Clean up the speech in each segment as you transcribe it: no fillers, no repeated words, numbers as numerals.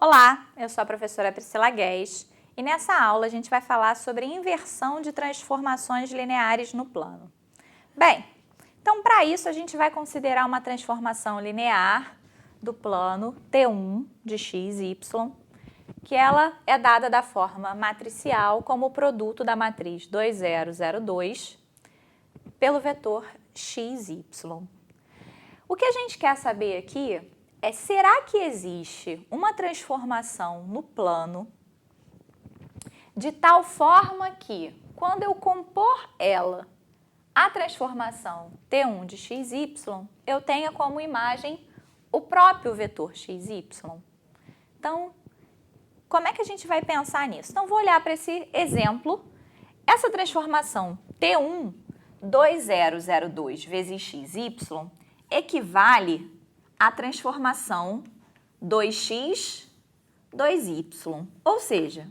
Olá, eu sou a professora Priscila Guedes e nessa aula a gente vai falar sobre inversão de transformações lineares no plano. Bem, então para isso a gente vai considerar uma transformação linear do plano T1 de x e y, que ela é dada da forma matricial como o produto da matriz 2, 0, 0, 2 pelo vetor x, y. O que a gente quer saber aqui é, será que existe uma transformação no plano de tal forma que, quando eu compor ela, a transformação T1 de x, y, eu tenha como imagem o próprio vetor x, y? Então, como é que a gente vai pensar nisso? Então, vou olhar para esse exemplo. Essa transformação T1, 2, 0, 0, 2 vezes x, y, equivale à transformação 2x, 2y. Ou seja,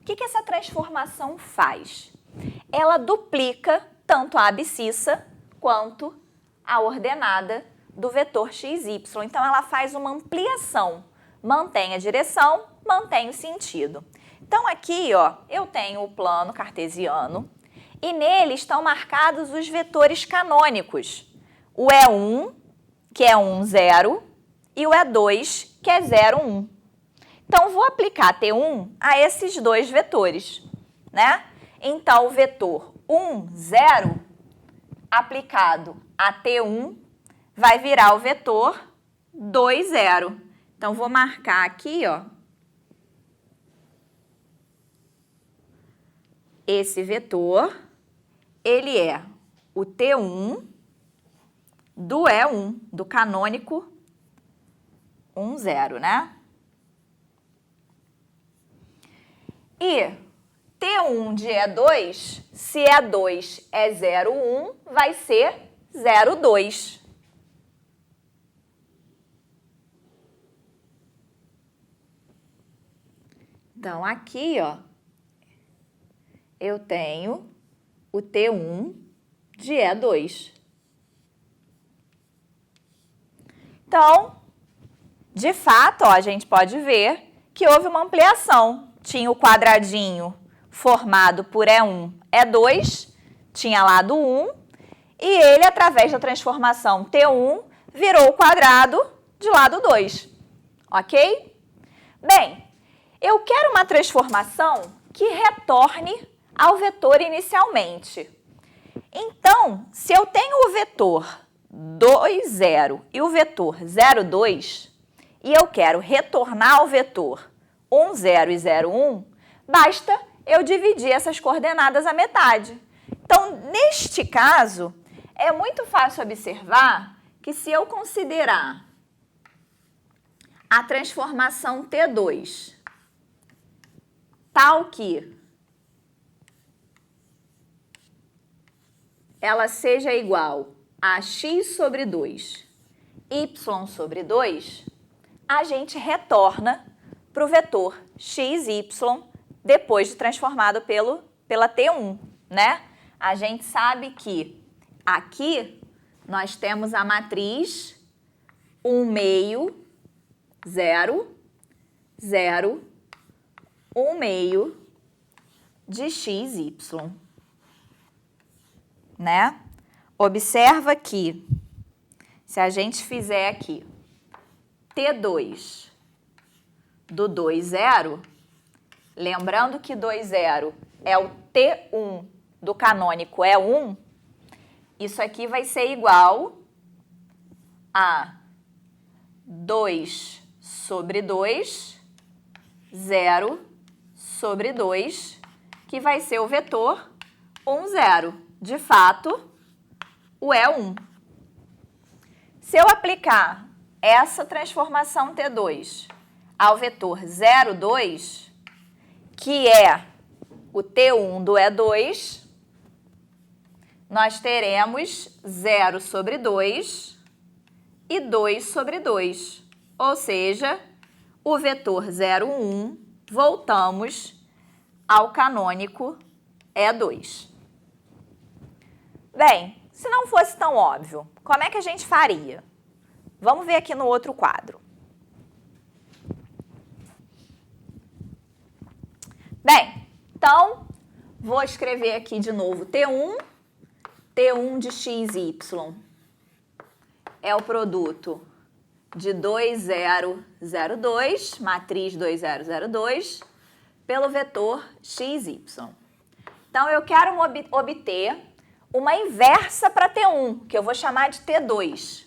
o que essa transformação faz? Ela duplica tanto a abscissa quanto a ordenada do vetor x, y. Então, ela faz uma ampliação, mantém a direção, mantém o sentido. Então, aqui, ó, eu tenho o plano cartesiano e nele estão marcados os vetores canônicos. O E1, que é 1, 0, e o E2, que é 0, 1. Então, vou aplicar T1 a esses dois vetores, né? Então, o vetor 1, 0, aplicado a T1, vai virar o vetor 2, 0. Então, vou marcar aqui, ó, esse vetor, ele é o T1 do E1, do canônico 1, 0, né? E T1 de E2, se E2 é 0, 1, vai ser 0, 2. Então, aqui, ó, eu tenho o T1 de E2. Então, de fato, ó, a gente pode ver que houve uma ampliação. Tinha o quadradinho formado por E1, E2, tinha lado 1, e ele, através da transformação T1, virou o quadrado de lado 2. Ok? Bem, eu quero uma transformação que retorne ao vetor inicialmente. Então, se eu tenho o vetor 2, 0 e o vetor 0, 2, e eu quero retornar ao vetor 1, 0 e 0, 1, basta eu dividir essas coordenadas à metade. Então, neste caso, é muito fácil observar que se eu considerar a transformação T2 tal que ela seja igual a x sobre 2, y sobre 2, a gente retorna para o vetor x, y, depois de transformado pela T1, né? A gente sabe que aqui nós temos a matriz 1 meio, 0, 0, 1 meio de x, y, né? Observa que, se a gente fizer aqui T2 do 2, 0, lembrando que 2, 0 é o T1 do canônico E1, isso aqui vai ser igual a 2 sobre 2, 0 sobre 2, que vai ser o vetor 1, 0. De fato, o E1. Se eu aplicar essa transformação T2 ao vetor 0, 2, que é o T1 do E2, nós teremos 0 sobre 2 e 2 sobre 2. Ou seja, o vetor 0, 1, voltamos ao canônico E2. Bem, se não fosse tão óbvio, como é que a gente faria? Vamos ver aqui no outro quadro. Bem, então, vou escrever aqui de novo T1. T1 de x, y é o produto de 2, 0, 0, 2, matriz 2, 0, 0, 2, pelo vetor x, y. Então, eu quero obter uma inversa para T1, que eu vou chamar de T2.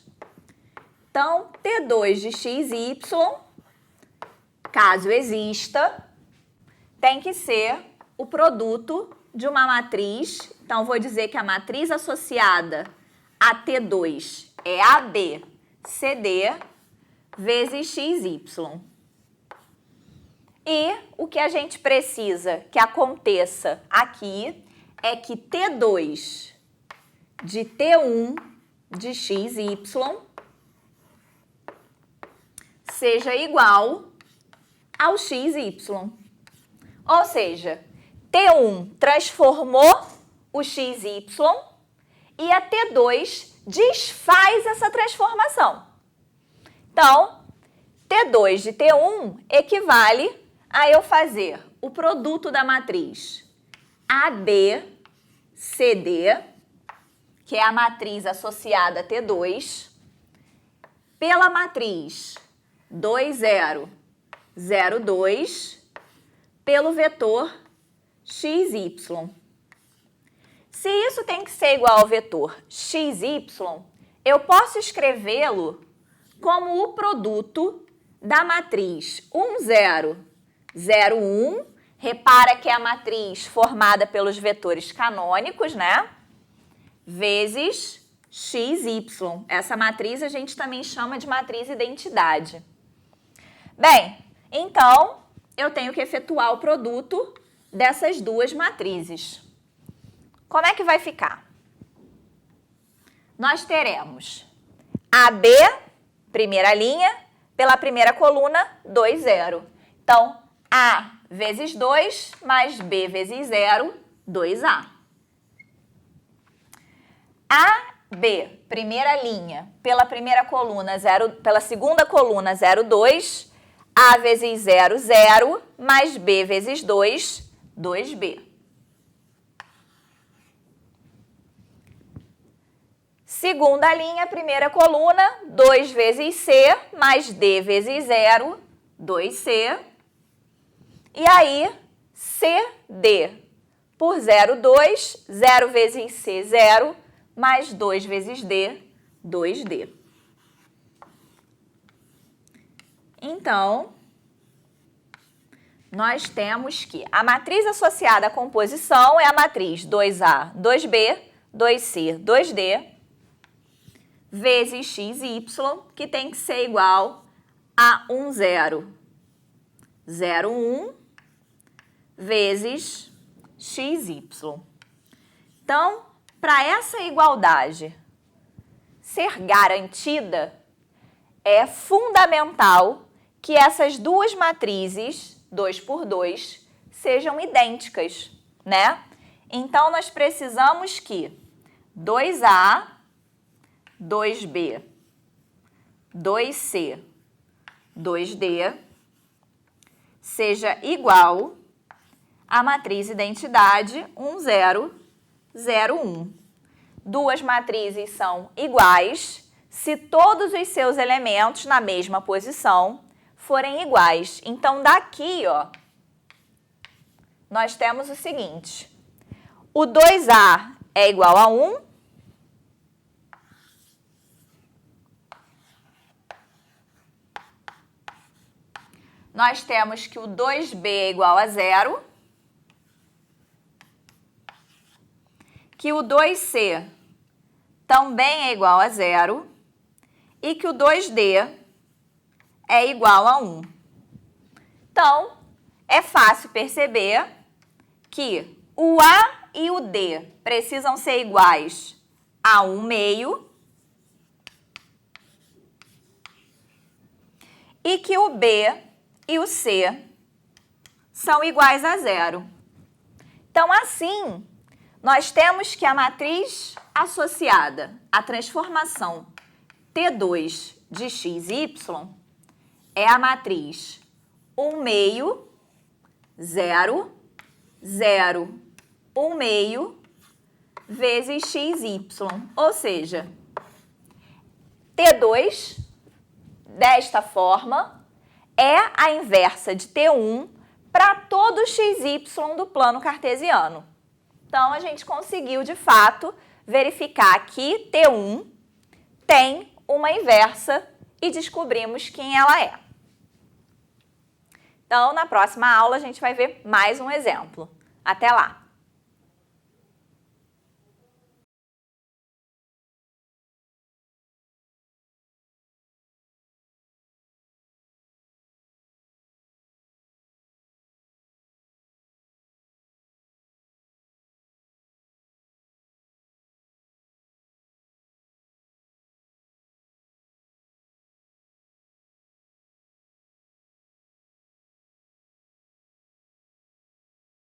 Então, T2 de x, y, caso exista, tem que ser o produto de uma matriz. Então, vou dizer que a matriz associada a T2 é AD, CD, vezes XY. E o que a gente precisa que aconteça aqui é que T2 de T1 de XY seja igual ao XY. Ou seja, T1 transformou o XY e a T2 desfaz essa transformação. Então, T2 de T1 equivale a eu fazer o produto da matriz AD, CD, que é a matriz associada a T2, pela matriz 2, 0, 0, 2, pelo vetor XY. Se isso tem que ser igual ao vetor XY, eu posso escrevê-lo como o produto da matriz 1, 0, 0, 1. Repara que é a matriz formada pelos vetores canônicos, né? Vezes XY. Essa matriz a gente também chama de matriz identidade. Bem, então, eu tenho que efetuar o produto dessas duas matrizes. Como é que vai ficar? Nós teremos AB, primeira linha, pela primeira coluna, 2, 0. Então, A vezes 2 mais B vezes 0, 2A. AB, primeira linha, pela primeira coluna, pela segunda coluna, 0, 2. A vezes 0, 0, mais B vezes 2, 2B. Segunda linha, primeira coluna, 2 vezes C, mais D vezes 0, 2C. E aí, CD por 0, 2, 0 vezes C, 0, mais 2 vezes D, 2D. Então, nós temos que a matriz associada à composição é a matriz 2A, 2B, 2C, 2D, vezes XY, que tem que ser igual a 1, 0, 0, 1, vezes XY. Então, para essa igualdade ser garantida, é fundamental que essas duas matrizes, 2 por 2, sejam idênticas, né? Então, nós precisamos que 2A, 2B, 2C, 2D seja igual à matriz identidade 1, 0, 0, 1. Duas matrizes são iguais se todos os seus elementos na mesma posição forem iguais. Então, daqui, ó, nós temos o seguinte. O 2A é igual a 1. Nós temos que o 2B é igual a 0. Que o 2C também é igual a 0. E que o 2D é igual a 1. Então, é fácil perceber que o A e o D precisam ser iguais a 1 meio e que o B e o C são iguais a 0. Então, assim, nós temos que a matriz associada à transformação T2 de XY é a matriz 1 meio, 0, 0,1/2 vezes xy. Ou seja, T2, desta forma, é a inversa de T1 para todo xy do plano cartesiano. Então, a gente conseguiu, de fato, verificar que T1 tem uma inversa e descobrimos quem ela é. Então, na próxima aula, a gente vai ver mais um exemplo. Até lá!